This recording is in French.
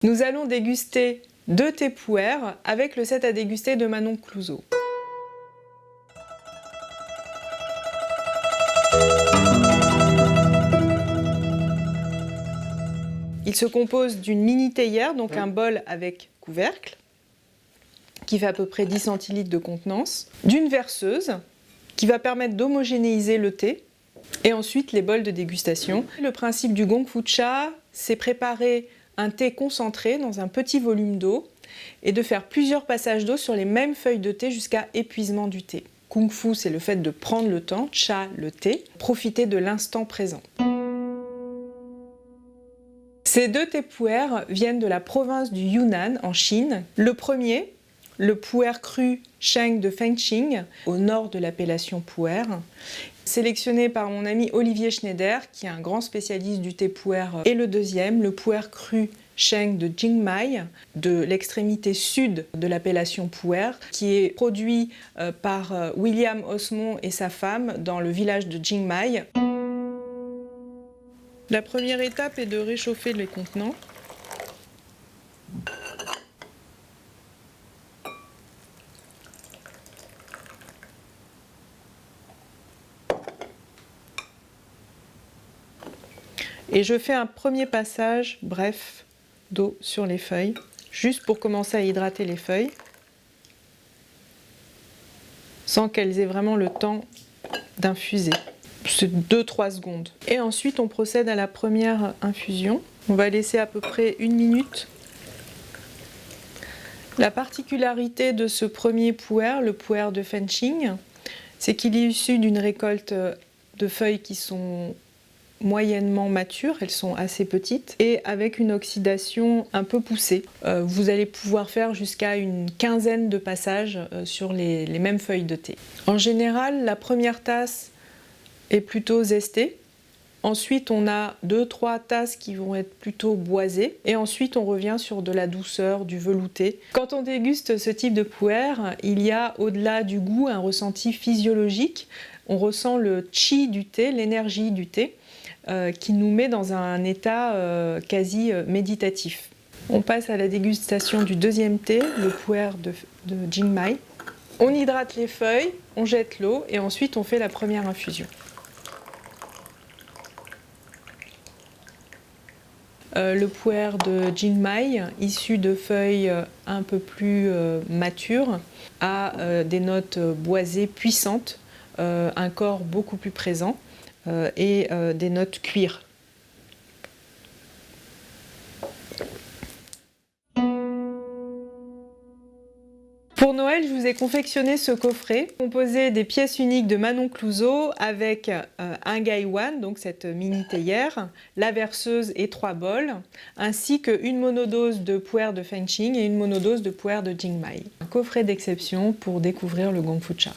Nous allons déguster 2 thés pu'er avec le set à déguster de Manon Clouzot. Il se compose d'une mini théière, donc un bol avec couvercle, qui fait à peu près 10 centilitres de contenance, d'une verseuse, qui va permettre d'homogénéiser le thé, et ensuite les bols de dégustation. Le principe du Gong Fu Cha, c'est préparer un thé concentré dans un petit volume d'eau et de faire plusieurs passages d'eau sur les mêmes feuilles de thé jusqu'à épuisement du thé. Kung Fu, c'est le fait de prendre le temps, Cha, le thé, profiter de l'instant présent. Ces 2 thés pu'er viennent de la province du Yunnan, en Chine. Le premier, le pu'er cru Sheng de Fengqing, au nord de l'appellation pu'er, sélectionné par mon ami Olivier Schneider, qui est un grand spécialiste du thé pu'er. Et le deuxième, le pu'er cru Sheng de Jingmai, de l'extrémité sud de l'appellation pu'er, qui est produit par William Osmond et sa femme dans le village de Jingmai. La première étape est de réchauffer les contenants. Et je fais un premier passage, bref, d'eau sur les feuilles, juste pour commencer à hydrater les feuilles, sans qu'elles aient vraiment le temps d'infuser. C'est 2-3 secondes. Et ensuite, on procède à la première infusion. On va laisser à peu près 1 minute. La particularité de ce premier pu'er, le pu'er de Fengqing, c'est qu'il est issu d'une récolte de feuilles qui sont moyennement matures, elles sont assez petites, et avec une oxydation un peu poussée. Vous allez pouvoir faire jusqu'à une quinzaine de passages sur les mêmes feuilles de thé. En général, la première tasse est plutôt zestée. Ensuite, on a 2-3 tasses qui vont être plutôt boisées. Et ensuite, on revient sur de la douceur, du velouté. Quand on déguste ce type de pu'er, il y a au-delà du goût un ressenti physiologique. On ressent le chi du thé, l'énergie du thé, qui nous met dans un état quasi méditatif. On passe à la dégustation du deuxième thé, le pu'er de Jingmai. On hydrate les feuilles, on jette l'eau et ensuite on fait la première infusion. Le pu'er de Jingmai, issu de feuilles un peu plus matures, a des notes boisées puissantes, un corps beaucoup plus présent et des notes cuir. Pour Noël, je vous ai confectionné ce coffret composé des pièces uniques de Manon Clouzot avec un gaiwan, donc cette mini théière, la verseuse et 3 bols, ainsi qu'une monodose de pu'er de Fengqing et une monodose de pu'er de Jingmai. Un coffret d'exception pour découvrir le Gong Fu Cha.